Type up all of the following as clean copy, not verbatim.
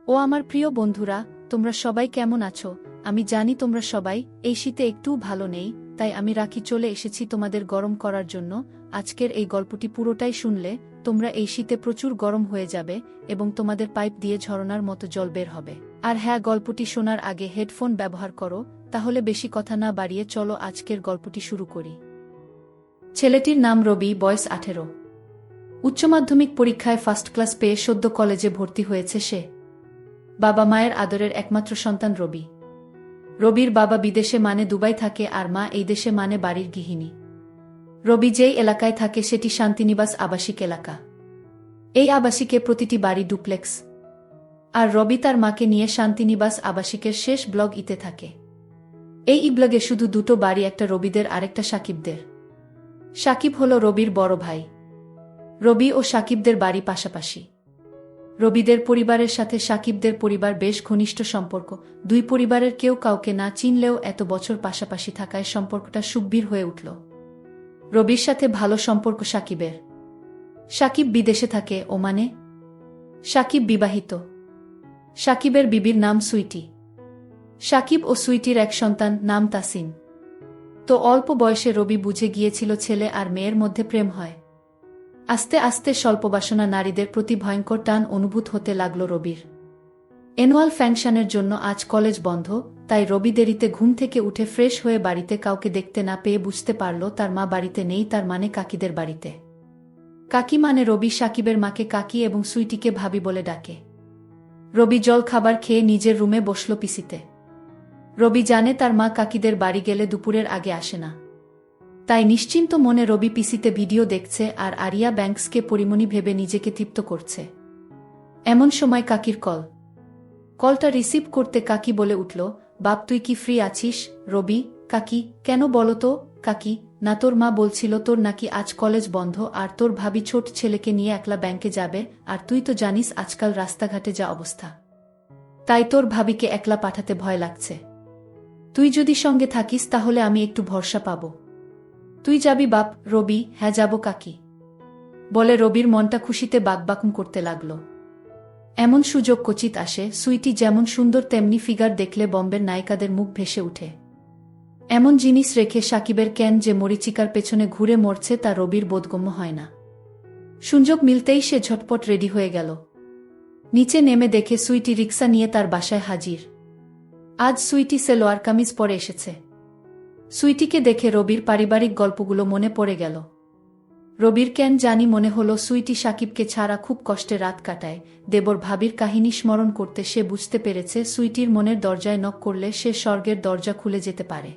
ও আমার প্রিয় বন্ধুরা, তোমরা সবাই কেমন আছো? আমি জানি তোমরা সবাই এই শীতে একটুও ভালো নেই, তাই আমি রাখি চলে এসেছি তোমাদের গরম করার জন্য। আজকের এই গল্পটি পুরোটাই শুনলে তোমরা এই শীতে প্রচুর গরম হয়ে যাবে এবং তোমাদের পাইপ দিয়ে ঝরনার মতো জল বের হবে। আর হ্যাঁ, গল্পটি শোনার আগে হেডফোন ব্যবহার করো, তাহলে বেশি কথা না বাড়িয়ে চলো আজকের গল্পটি শুরু করি। ছেলেটির নাম রবি, বয়স 18। উচ্চ মাধ্যমিক পরীক্ষায় ফার্স্ট ক্লাস পেয়ে সদ্য কলেজে ভর্তি হয়েছে সে। বাবা মায়ের আদরের একমাত্র সন্তান রবি। রবির বাবা বিদেশে মানে দুবাই থাকে আর মা এই দেশে মানে বাড়ির গৃহিণী। রবি যেই এলাকায় থাকে সেটি শান্তিনিবাস আবাসিক এলাকা। এই আবাসিকে প্রতিটি বাড়ি ডুপ্লেক্স। আর রবি তার মাকে নিয়ে শান্তিনিবাস আবাসিকের শেষ ব্লক ইতে থাকে। এই ব্লগে শুধু দুটো বাড়ি, একটা রবিদের আরেকটা সাকিবদের। সাকিব হল রবির বড় ভাই। রবি ও সাকিবদের বাড়ি পাশাপাশি। রবিদের পরিবারের সাথে সাকিবদের পরিবার বেশ ঘনিষ্ঠ সম্পর্ক। দুই পরিবারের কেউ কাউকে না চিনলেও এত বছর পাশাপাশি থাকায় সম্পর্কটা সুগভীর হয়ে উঠল। রবির সাথে ভালো সম্পর্ক সাকিবের। সাকিব বিদেশে থাকে, ওমানে। সাকিব বিবাহিত। সাকিবের বিবির নাম সুইটি। সাকিব ও সুইটির এক সন্তান, নাম তাসিন। তো অল্প বয়সে রবি বুঝে গিয়েছিল ছেলে আর মেয়ের মধ্যে প্রেম হয়। আস্তে আস্তে স্বল্পবাসনা নারীদের প্রতি ভয়ঙ্কর টান অনুভূত হতে লাগল রবির। অ্যানুয়াল ফাংশনের জন্য আজ কলেজ বন্ধ, তাই রবি দেরিতে ঘুম থেকে উঠে ফ্রেশ হয়ে বাড়িতে কাউকে দেখতে না পেয়ে বুঝতে পারল তার মা বাড়িতে নেই, তার মানে কাকিদের বাড়িতে। কাকি মানে রবি সাকিবের মাকে কাকি এবং সুইটিকে ভাবি বলে ডাকে। রবি জল খাবার খেয়ে নিজের রুমে বসল পিসিতে। রবি জানে তার মা কাকিদের বাড়ি গেলে দুপুরের আগে আসে না। তাই নিশ্চিন্ত মনে রবি পিসিতে ভিডিও দেখছে আর আরিয়া ব্যাংকসকে পরিমণি ভেবে নিজেকে তৃপ্ত করছে। এমন সময় কাকির কল। কলটা রিসিভ করতে কাকি বলে উঠল, বাপ তুই কি ফ্রি আছিস? রবি, কাকি, কেন বলো তো? কাকি, না তোর মা বলছিল তোর নাকি আজ কলেজ বন্ধ আর তোর ভাবি ছোট ছেলেকে নিয়ে একলা ব্যাংকে যাবে, আর তুই তো জানিস আজকাল রাস্তাঘাটে যা অবস্থা। তাই তোর ভাবিকে একলা পাঠাতে ভয় লাগছে। তুই যদি সঙ্গে থাকিস তাহলে আমি একটু ভরসা পাব। তুই যাবি বাপ? রবি, হ্যাঁ যাব কাকি বলে রবির মনটা খুশিতে বাকবাকুম করতে লাগল। এমন সুযোগ কচিত আসে। সুইটি যেমন সুন্দর তেমনি ফিগার দেখলে বম্বের নায়িকাদের মুখ ভেসে উঠে। এমন জিনিস রেখে সাকিবের কেন যে মরিচিকার পেছনে ঘুরে মরছে তা রবির বোধগম্য হয় না। সুযোগ মিলতেই সে ঝটপট রেডি হয়ে গেল। নিচে নেমে দেখে সুইটি রিক্সা নিয়ে তার বাসায় হাজির। আজ সুইটি সেলোয়ার কামিজ পরে এসেছে। সুইটিকে দেখে রবির পারিবারিক গল্পগুলো মনে পড়ে গেল। রবির কেন জানি মনে হলো সুইটি সাকিবকে ছাড়া খুব কষ্টে রাত কাটায়। দেবর ভাবির কাহিনী স্মরণ করতে সে বুঝতে পেরেছে সুইটির মনের দরজায় নক করলে সে স্বর্গের দরজা খুলে যেতে পারে।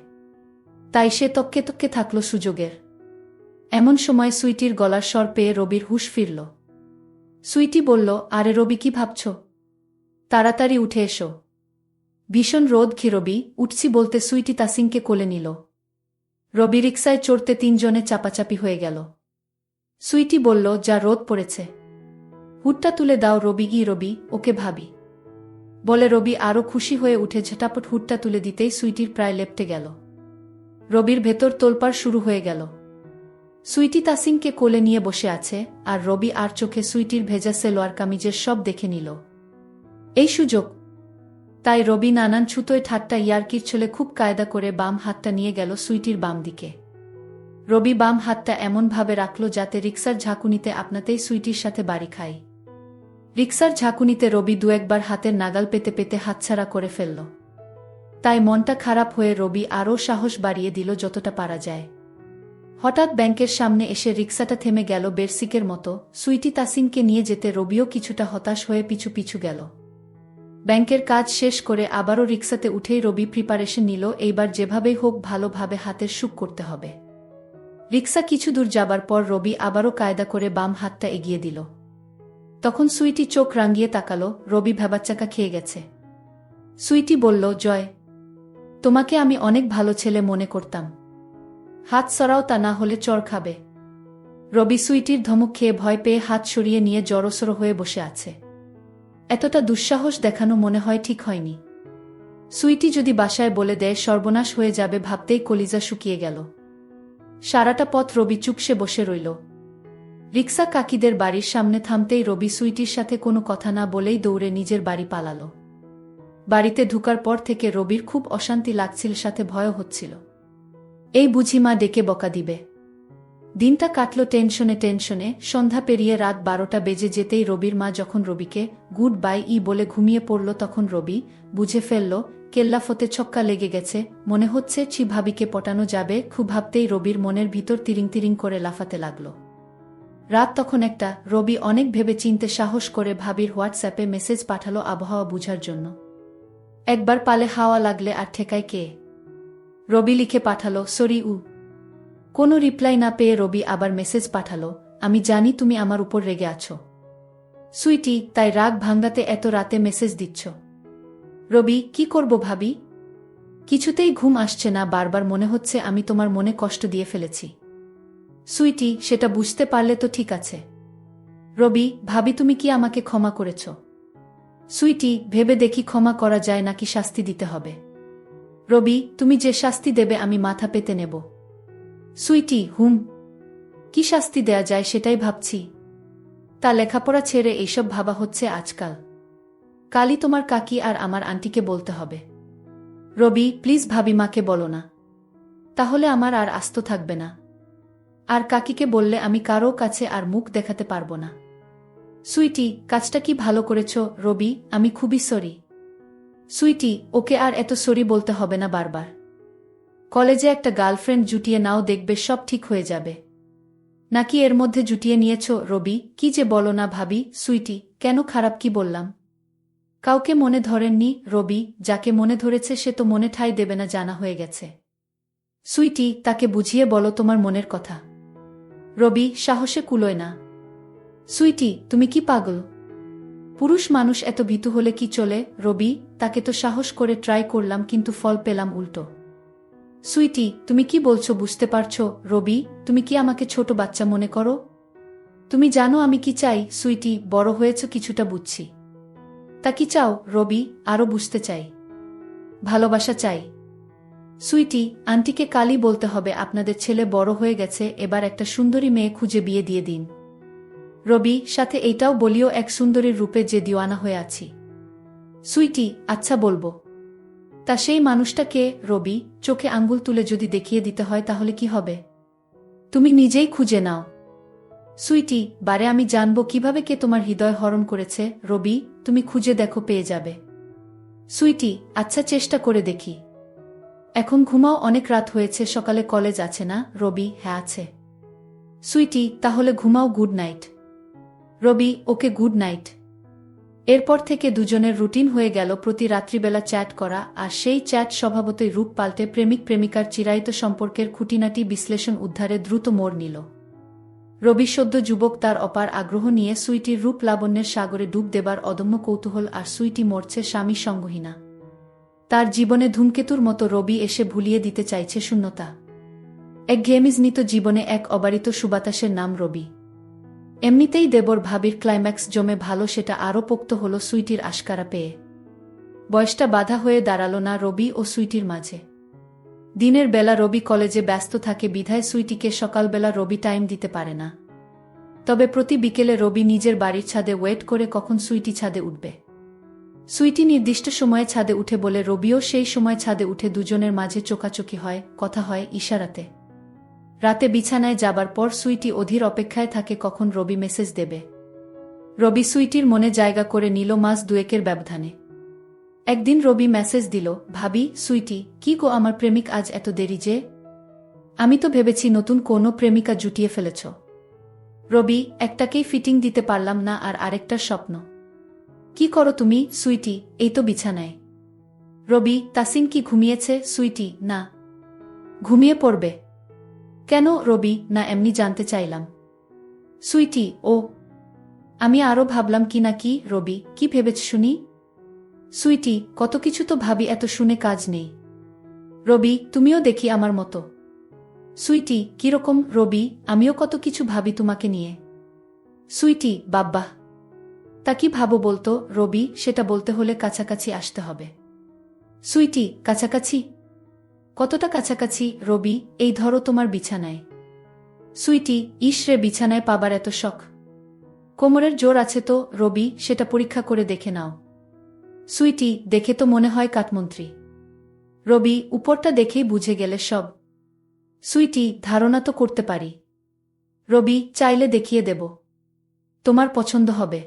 তাই সে তককে তককে থাকল সুযোগের। এমন সময় সুইটির গলার স্বর পেয়ে রবির হুঁশ ফিরল। সুইটি বলল, আরে রবি, কি ভাবছ? তাড়াতাড়ি উঠে এসো। ভীষণ রোদ কি রবি? উঠছি বলতে সুইটি তাসিনকে কোলে নিল। রবি রিক্সায় চড়তে তিনজনে চাপাচাপি হয়ে গেল। সুইটি বলল, যা রোদ পড়েছে, হুডটা তুলে দাও। রবি, গি রবি, ওকে ভাবি বলে রবি আরও খুশি হয়ে উঠে ঝটাপট হুডটা তুলে দিতেই সুইটির প্রায় লেপ্টে গেল। রবির ভেতর তোলপাড় শুরু হয়ে গেল। সুইটি তাসিনকে কোলে নিয়ে বসে আছে আর রবি আর চোখে সুইটির ভেজা সেলোয়ার কামিজের সব দেখে নিল। এই সুযোগ। তাই রবি নানান ছুতোয় ঠাট্টা ইয়ার্কির ছলে খুব কায়দা করে বাম হাতটা নিয়ে গেল সুইটির বাম দিকে। রবি বাম হাতটা এমনভাবে রাখল যাতে রিক্সার ঝাঁকুনিতে আপনাতেই সুইটির সাথে বাড়ি খায়। রিক্সার ঝাঁকুনিতে রবি দু একবার হাতের নাগাল পেতে পেতে হাতছাড়া করে ফেলল। তাই মনটা খারাপ হয়ে রবি আরও সাহস বাড়িয়ে দিল যতটা পারা যায়। হঠাৎ ব্যাংকের সামনে এসে রিক্সাটা থেমে গেল বেরসিকের মতো। সুইটি তাসিনকে নিয়ে যেতে রবিও কিছুটা হতাশ হয়ে পিছু পিছু গেল। ব্যাংকের কাজ শেষ করে আবারও রিক্সাতে উঠেই রবি প্রিপারেশন নিল, এইবার যেভাবেই হোক ভালোভাবে হাতের সুখ করতে হবে। রিক্সা কিছু দূর যাবার পর রবি আবারও কায়দা করে বাম হাতটা এগিয়ে দিল। তখন সুইটি চোখ রাঙিয়ে তাকালো। রবি ভ্যাবাচ্চাকা খেয়ে গেছে। সুইটি বলল, জয়, তোমাকে আমি অনেক ভালো ছেলে মনে করতাম। হাত সরাও, তা না হলে চড় খাবে। রবি সুইটির ধমক খেয়ে ভয় পেয়ে হাত সরিয়ে নিয়ে জড়সড় হয়ে বসে আছে। এতটা দুঃসাহস দেখানো মনে হয় ঠিক হয়নি। সুইটি যদি বাসায় বলে দেয় সর্বনাশ হয়ে যাবে ভাবতেই কলিজা শুকিয়ে গেল। সারাটা পথ রবি চুপসে বসে রইল। রিক্সা কাকিদের বাড়ির সামনে থামতেই রবি সুইটির সাথে কোনো কথা না বলেই দৌড়ে নিজের বাড়ি পালালো। বাড়িতে ঢুকার পর থেকে রবির খুব অশান্তি লাগছিল, সাথে ভয় হচ্ছিল। এই বুঝি মা ডেকে বকা দিবে। দিনটা কাটল টেনশনে। সন্ধ্যা পেরিয়ে রাত 12টা বেজে যেতেই রবির মা যখন রবিকে গুড বাই বলে ঘুমিয়ে পড়ল, তখন রবি বুঝে ফেলল কেল্লাফতে ছক্কা লেগে গেছে। মনে হচ্ছে ভাবিকে পটানো যাবে। খুব ভাবতেই রবির মনের ভিতর তিরিং করে লাফাতে লাগল। রাত তখন একটা। রবি অনেক ভেবে চিনতে সাহস করে ভাবির হোয়াটসঅ্যাপে মেসেজ পাঠালো আবহাওয়া বুঝার জন্য। একবার পালে হাওয়া লাগলে আর ঠেকায় কে। রবি লিখে পাঠালো সরি কোনো রিপ্লাই না পেয়ে রবি আবার মেসেজ পাঠালো, আমি জানি তুমি আমার উপর রেগে আছো সুইটি, তাই রাগ ভাঙ্গাতে এত রাতে মেসেজ দিচ্ছ। রবি কি করব ভাবি, কিছুতেই ঘুম আসছে না, বারবার মনে হচ্ছে আমি তোমার মনে কষ্ট দিয়ে ফেলেছি। সুইটি, সেটা বুঝতে পারলে তো ঠিক আছে। রবি, ভাবি তুমি কি আমাকে ক্ষমা করেছ? সুইটি, ভেবে দেখি ক্ষমা করা যায় নাকি শাস্তি দিতে হবে। রবি, তুমি যে শাস্তি দেবে আমি মাথা পেতে নেব। সুইটি, কি শাস্তি দেয়া যায় সেটাই ভাবছি। তা লেখাপড়া ছেড়ে এইসব ভাবা হচ্ছে আজকাল। কালই তোমার কাকি আর আমার আন্টিকে বলতে হবে। রবি, প্লিজ ভাবি মাকে বলো না, তাহলে আমার আর আস্ত থাকবে না। আর কাকিকে বললে আমি কারো কাছে আর মুখ দেখাতে পারবো না। সুইটি, কাজটা কি ভালো করেছ রবি, আমি খুবই সরি। সুইটি, ওকে আর এত সরি বলতে হবে না বারবার। কলেজে একটা গার্লফ্রেন্ড জুটিয়ে নাও, দেখবে সব ঠিক হয়ে যাবে। নাকি এর মধ্যে জুটিয়ে নিয়েছ? রবি, কি যে বলো না ভাবি। সুইটি, কেন, খারাপ কি বললাম? কাউকে মনে ধরেননি রবি, যাকে মনে ধরেছে সে তো মনে ঠাঁই দেবে না, জানা হয়ে গেছে। সুইটি, তাকে বুঝিয়ে বলো তোমার মনের কথা। রবি, সাহসে কুলোয় না। সুইটি, তুমি কি পাগল? পুরুষ মানুষ এত ভীতু হলে কি চলে? রবি, তাকে তো সাহস করে ট্রাই করলাম কিন্তু ফল পেলাম উল্টো। সুইটি, তুমি কি বলছো বুঝতে পারছো? রবি, তুমি কি আমাকে ছোট বাচ্চা মনে করো? তুমি জানো আমি কি চাই? সুইটি, বড় হয়েছ কিছুটা বুঝছি। তা কি চাও? রবি, আরো বুঝতে চাই। ভালোবাসা চাই। সুইটি, আন্টিকে কালই বলতে হবে আপনাদের ছেলে বড় হয়ে গেছে, এবার একটা সুন্দরী মেয়ে খুঁজে বিয়ে দিয়ে দিন। রবি, সাথে এইটাও বলিও এক সুন্দরীর রূপে যে দিওয়ানা হয়ে আছি। সুইটি, আচ্ছা বলবো। তা সেই মানুষটা কে? রবি, চোখে আঙ্গুল তুলে যদি দেখিয়ে দিতে হয় তাহলে কি হবে? তুমি নিজেই খুঁজে নাও। সুইটি, বারে আমি জানবো কিভাবে কে তোমার হৃদয় হরণ করেছে? রবি, তুমি খুঁজে দেখো, পেয়ে যাবে। সুইটি, আচ্ছা চেষ্টা করে দেখি। এখন ঘুমাও, অনেক রাত হয়েছে, সকালে কলেজ আছে না? রবি, হ্যাঁ আছে। সুইটি, তাহলে ঘুমাও, গুড নাইট। রবি, ওকে, গুড নাইট। এরপর থেকে দুজনের রুটিন হয়ে গেল প্রতি রাত্রিবেলা চ্যাট করা, আর সেই চ্যাট স্বভাবতই রূপ পাল্টে প্রেমিক প্রেমিকার চিরায়িত সম্পর্কের খুঁটিনাটি বিশ্লেষণ উদ্ধারে দ্রুত মোড় নিল। রবি সদ্য যুবক, তার অপার আগ্রহ নিয়ে সুইটির রূপ লাবণ্যের সাগরে ডুব দেবার অদম্য কৌতূহল, আর সুইটি মরছে স্বামী সঙ্গহীনা। তার জীবনে ধূমকেতুর মতো রবি এসে ভুলিয়ে দিতে চাইছে শূন্যতা। একঘেয়েমিজনিত জীবনে এক অবারিত সুবাতাসের নাম রবি। এমনিতেই দেবর ভাবির ক্লাইম্যাক্স জমে ভালো, সেটা আরও পোক্ত হল সুইটির আশকারা পেয়ে। বয়সটা বাধা হয়ে দাঁড়াল না রবি ও সুইটির মাঝে। দিনের বেলা রবি কলেজে ব্যস্ত থাকে বিধায় সুইটিকে সকালবেলা রবি টাইম দিতে পারে না। তবে প্রতি বিকেলে রবি নিজের বাড়ির ছাদে ওয়েট করে কখন সুইটি ছাদে উঠবে। সুইটি নির্দিষ্ট সময়ে ছাদে উঠে বলে রবিও সেই সময় ছাদে উঠে, দুজনের মাঝে চোখাচোখি হয়, কথা হয় ইশারাতে। রাতে বিছানায় যাবার পর সুইটি অধীর অপেক্ষায় থাকে কখন রবি মেসেজ দেবে। রবি সুইটির মনে জায়গা করে নিল মাস দুয়েকের ব্যবধানে। একদিন রবি মেসেজ দিল, ভাবি, সুইটি, কি গো আমার প্রেমিক আজ এত দেরি যে? আমি তো ভেবেছি নতুন কোনো প্রেমিকা জুটিয়ে ফেলেছ। রবি, একটাকেই ফিটিং দিতে পারলাম না, আর আরেকটার স্বপ্ন। কি করো তুমি? সুইটি, এই তো বিছানায়। রবি, তাসিন কি ঘুমিয়েছে? সুইটি, না। ঘুমিয়ে পড়বে কেন? রবি, না, এমনি জানতে চাইলাম। সুইটি, ও, আমি আরও ভাবলাম কি না কি। রবি, কি ভেবেছ শুনি? সুইটি, কত কিছু তো ভাবি, এত শুনে কাজ নেই। রবি, তুমিও দেখি আমার মতো। সুইটি, কিরকম? রবি, আমিও কত কিছু ভাবি তোমাকে নিয়ে। সুইটি, বাব্বাহ, তা কি ভাবো বলতো? রবি, সেটা বলতে হলে কাছাকাছি আসতে হবে। সুইটি, কাছাকাছি? কতটা কাছাকাছি? রবি, এই ধরো তোমার বিছানায়। সুইটি, ইসরে বিছানায় পাবার এত শখ? কোমরের জোর আছে তো রবি, সেটা পরীক্ষা করে দেখে নাও। সুইটি, দেখে তো মনে হয় কাঠমন্ত্রী। রবি, উপরটা দেখেই বুঝে গেলে সব। সুইটি, ধারণা তো করতে পারি। রবি, চাইলে দেখিয়ে দেব। তোমার পছন্দ হবে।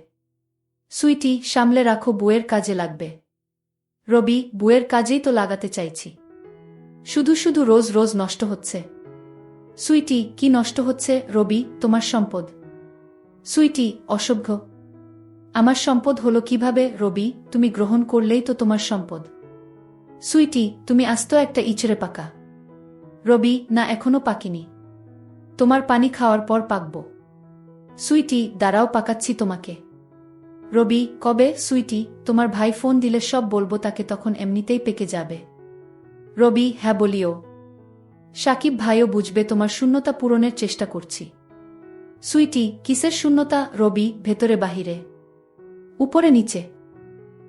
সুইটি, সামলে রাখো, বুয়ের কাজে লাগবে। রবি, বুয়ের কাজেই তো লাগাতে চাইছি। শুধু শুধু রোজ রোজ নষ্ট হচ্ছে। সুইটি, কি নষ্ট হচ্ছে? রবি, তোমার সম্পদ। সুইটি, অসভ্য। আমার সম্পদ হলো কিভাবে? রবি, তুমি গ্রহণ করলেই তো তোমার সম্পদ। সুইটি, তুমি আস্ত একটা ইচড়ে পাকা। রবি, না, এখনো পাকিনি। তোমার পানি খাওয়ার পর পাকব। সুইটি, দাঁড়াও, পাকাচ্ছি তোমাকে। রবি, কবে? সুইটি, তোমার ভাই ফোন দিলে সব বলবো তাকে, তখন এমনিতেই পেকে যাবে। রবি, হ্যাঁ বলিও। সাকিব ভাইও বুঝবে তোমার শূন্যতা পূরণের চেষ্টা করছি। সুইটি, কিসের শূন্যতা? রবি, ভেতরে বাহিরে, উপরে নিচে।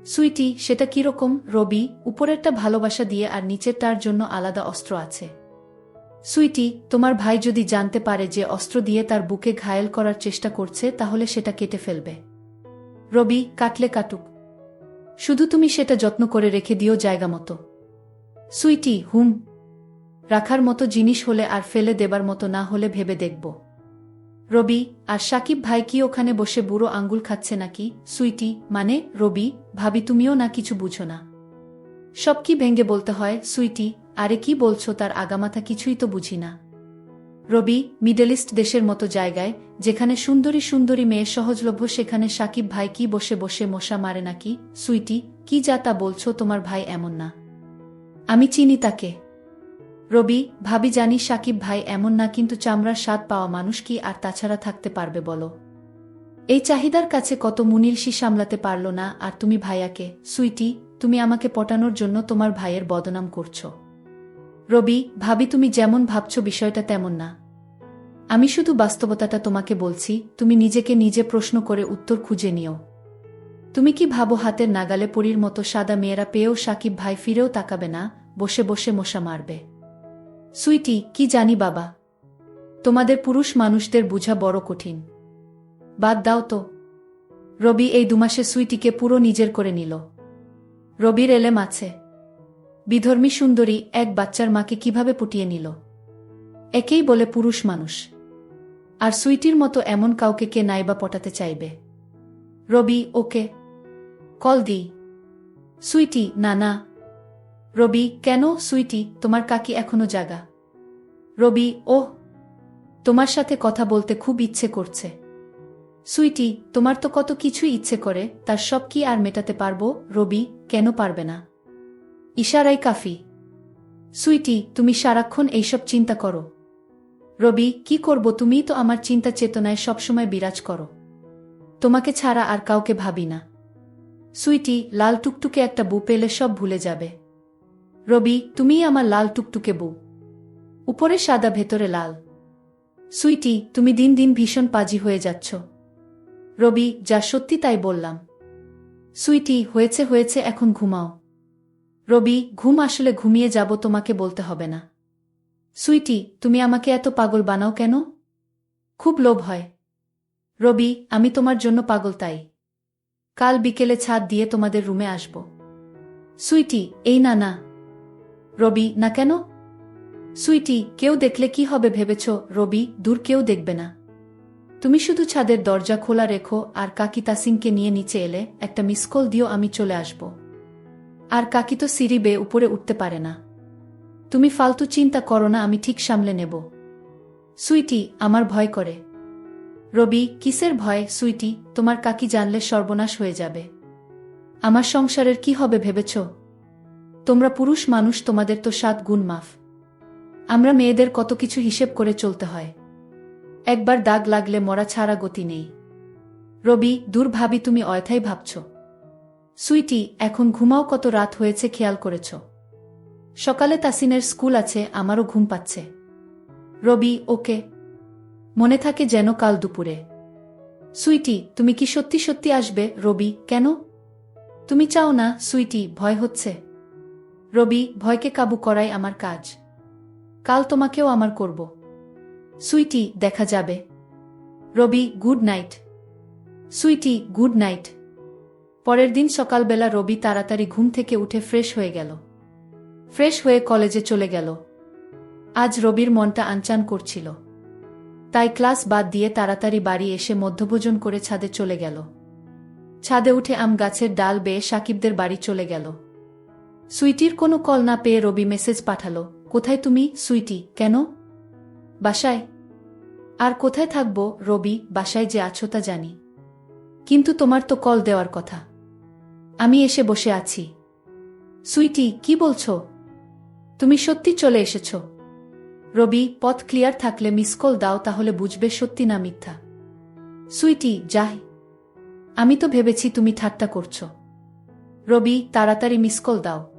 সুইটি, সেটা কিরকম? রবি, উপরেরটা ভালোবাসা দিয়ে আর নিচেরটার জন্য আলাদা অস্ত্র আছে। সুইটি, তোমার ভাই যদি জানতে পারে যে অস্ত্র দিয়ে তার বুকে ঘায়েল করার চেষ্টা করছে, তাহলে সেটা কেটে ফেলবে। রবি, কাটলে কাটুক, শুধু তুমি সেটা যত্ন করে রেখে দিও জায়গা মতো। সুইটি, হুম। রাখার মতো জিনিস হলে আর ফেলে দেবার মতো না হলে ভেবে দেখব। রবি, আর সাকিব ভাই কি ওখানে বসে বুড়ো আঙ্গুল খাচ্ছে নাকি? সুইটি, মানে? রবি, ভাবি তুমিও না কিছু বুঝো না। সব কি ভেঙ্গে বলতে হয়? সুইটি, আরে কি বলছো, তার আগামাথা কিছুই তো বুঝি না। রবি, মিডল ইস্ট দেশের মতো জায়গায়, যেখানে সুন্দরী সুন্দরী মেয়ে সহজলভ্য, সেখানে সাকিব ভাই কি বসে বসে মশা মারে নাকি? সুইটি, কি যা তা বলছো, তোমার ভাই এমন না। আমি চিনি তাকে। রবি, ভাবি জানি সাকিব ভাই এমন না, কিন্তু চামড়ার স্বাদ পাওয়া মানুষ কি আর তাছাড়া থাকতে পারবে বলো? এই চাহিদার কাছে কত মুনিলসি সামলাতে পারল না, আর তুমি ভাইয়াকে। সুইটি, তুমি আমাকে পটানোর জন্য তোমার ভাইয়ের বদনাম করছো। রবি, ভাবি তুমি যেমন ভাবছো বিষয়টা তেমন না। আমি শুধু বাস্তবতাটা তোমাকে বলছি, তুমি নিজেকে নিজে প্রশ্ন করে উত্তর খুঁজে নিও। তুমি কি ভাবো হাতের নাগালে পরীর মতো সাদা মেয়েরা পেয়েও সাকিব ভাই ফিরেও তাকাবে না, বসে বসে মশা মারবে? সুইটি, কি জানি বাবা, তোমাদের পুরুষ মানুষদের বুঝা বড় কঠিন। বাদ দাও তো। রবি এই দুমাসে সুইটিকে পুরো নিজের করে নিল। রবির এলেম আছে। বিধর্মী সুন্দরী এক বাচ্চার মাকে কিভাবে পুটিয়ে নিল। একেই বলে পুরুষ মানুষ। আর সুইটির মতো এমন কাউকে কে নাইবা পটাতে চাইবে? রবি, ওকে কল দি। সুইটি, না না। রবি, কেন? সুইটি, তোমার কাকি এখনো জাগা। রবি, ওহ, তোমার সাথে কথা বলতে খুব ইচ্ছে করছে। সুইটি, তোমার তো কত কিছুই ইচ্ছে করে, তার সব কি আর মেটাতে পারবো? রবি, কেন পারবে না? ইশারাই কাফি। সুইটি, তুমি সারাক্ষণ এইসব চিন্তা করো। রবি, কি করব, তুমিই তো আমার চিন্তা চেতনায় সবসময় বিরাজ করো। তোমাকে ছাড়া আর কাউকে ভাবি না। সুইটি, লাল টুকটুকে একটা বউ পেলে সব ভুলে যাবে। রবি, তুমিই আমার লাল টুকটুকে বউ। উপরে সাদা, ভেতরে লাল। সুইটি, তুমি দিন দিন ভীষণ পাজি হয়ে যাচ্ছ। রবি, যা সত্যি তাই বললাম। সুইটি, হয়েছে হয়েছে, এখন ঘুমাও। রবি, ঘুম আসলে ঘুমিয়ে যাব, তোমাকে বলতে হবে না। সুইটি, তুমি আমাকে এত পাগল বানাও কেন? খুব লোভ হয়। রবি, আমি তোমার জন্য পাগল, তাই কাল বিকেলে ছাদ দিয়ে তোমাদের রুমে আসব। সুইটি, এই না না। রবি, না কেন? সুইটি, কেউ দেখলে কি হবে ভেবেছ? রবি, দূর, কেউ দেখবে না। তুমি শুধু ছাদের দরজা খোলা রেখো, আর কাকি তাসিনকে নিয়ে নিচে এলে একটা মিস কল দিও, আমি চলে আসব। আর কাকি তো সিঁড়ি বেয়ে উপরে উঠতে পারে না। তুমি ফালতু চিন্তা করো না, আমি ঠিক সামলে নেব। সুইটি, আমার ভয় করে। রবি, কিসের ভয়? সুইটি, তোমার কাকি জানলে সর্বনাশ হয়ে যাবে। আমার সংসারের কি হবে ভেবেছ? তোমরা পুরুষ মানুষ, তোমাদের তো 7 গুণ মাফ। আমরা মেয়েদের কত কিছু হিসেব করে চলতে হয়। একবার দাগ লাগলে মরা ছাড়া গতি নেই। রবি, দূর ভাবি, তুমি অয়থাই ভাবছ। সুইটি, এখন ঘুমাও, কত রাত হয়েছে খেয়াল করেছ? সকালে তাসিনের স্কুল আছে, আমারও ঘুম পাচ্ছে। রবি, ওকে, মনে থাকে যেন কাল দুপুরে। সুইটি, তুমি কি সত্যি সত্যি আসবে? রবি, কেন? তুমি চাও না? সুইটি, ভয় হচ্ছে। রবি, ভয়কে কাবু করাই আমার কাজ। কাল তোমাকেও আমার করব। সুইটি, দেখা যাবে। Robi, good night. Sweety, good night. পরের দিন সকালবেলা রবি তাড়াতাড়ি ঘুম থেকে উঠে ফ্রেশ হয়ে গেল। ফ্রেশ হয়ে কলেজে চলে গেল। আজ রবির মনটা আনচান করছিল। তাই ক্লাস বাদ দিয়ে তাড়াতাড়ি বাড়ি এসে মধ্যভোজন করে ছাদে চলে গেল। ছাদে উঠে আম গাছের ডাল বেয়ে সাকিবদের বাড়ি চলে গেল। সুইটির কোনো কল না পেয়ে রবি মেসেজ পাঠালো, কোথায় তুমি, সুইটি? কেন? বাসায়। আর কোথায় থাকবো রবি, বাসায় যে আছো তা জানি, কিন্তু তোমার তো কল দেওয়ার কথা। আমি এসে বসে আছি। সুইটি, কি বলছো? তুমি সত্যি চলে এসেছ? রবি, পথ ক্লিয়ার থাকলে মিস কল দাও, তাহলে বুঝবে সত্যি না মিথ্যা। সুইটি, যাই। আমি তো ভেবেছি তুমি ঠাট্টা করছো। রবি, তাড়াতাড়ি মিস কল দাও।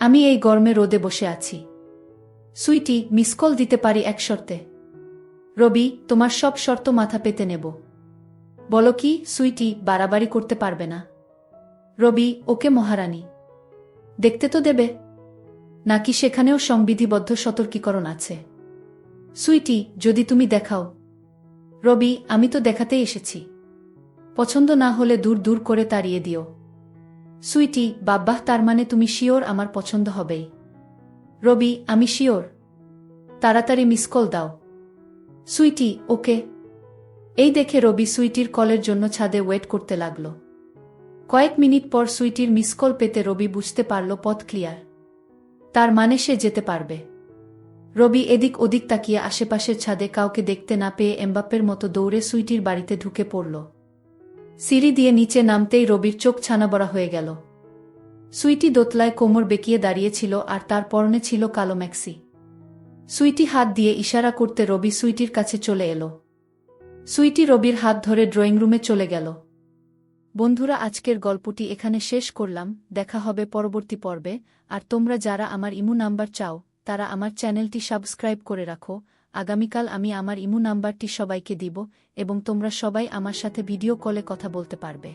আমি এই গরমে রোদে বসে আছি। সুইটি, মিস কল দিতে পারি এক শর্তে। রবি, তোমার সব শর্ত মাথা পেতে নেব। বলো কি সুইটি, বাড়াবাড়ি করতে পারবে না? রবি, ওকে মহারানী। দেখতে তো দেবে, নাকি সেখানেও সংবিধিবদ্ধ সতর্কীকরণ আছে? সুইটি, যদি তুমি দেখাও। রবি, আমি তো দেখাতেই এসেছি। পছন্দ না হলে দূর দূর করে তাড়িয়ে দিও। সুইটি, বাব্বাহ, তার মানে তুমি শিওর আমার পছন্দ হবেই? রবি, আমি শিওর। তাড়াতাড়ি মিস কল দাও। সুইটি, ওকে। এই দেখে রবি সুইটির কলের জন্য ছাদে ওয়েট করতে লাগল। কয়েক মিনিট পর সুইটির মিস কল পেতে রবি বুঝতে পারল পথ ক্লিয়ার। তার মানে সে যেতে পারবে। রবি এদিক ওদিক তাকিয়ে আশেপাশের ছাদে কাউকে দেখতে না পেয়ে এমবাপ্পের মতো দৌড়ে সুইটির বাড়িতে ঢুকে পড়ল। সিঁড়ি দিয়ে নিচে নামতেই রবির চোখ ছানাবড়া হয়ে গেল। সুইটি দোতলায় কোমর বেঁকিয়ে দাঁড়িয়েছিল আর তার পরনে ছিল কালো ম্যাক্সি। সুইটি হাত দিয়ে ইশারা করতে রবি সুইটির কাছে চলে এলো। সুইটি রবির হাত ধরে ড্রয়িং রুমে চলে গেল। বন্ধুরা, আজকের গল্পটি এখানে শেষ করলাম। দেখা হবে পরবর্তী পর্বে। আর তোমরা যারা আমার ইমো নাম্বার চাও তারা আমার চ্যানেলটি সাবস্ক্রাইব করে রাখো। আগামীকাল আমি আমার ইমো নাম্বারটি সবাইকে দিব এবং তোমরা সবাই আমার সাথে ভিডিও কলে কথা বলতে পারবে।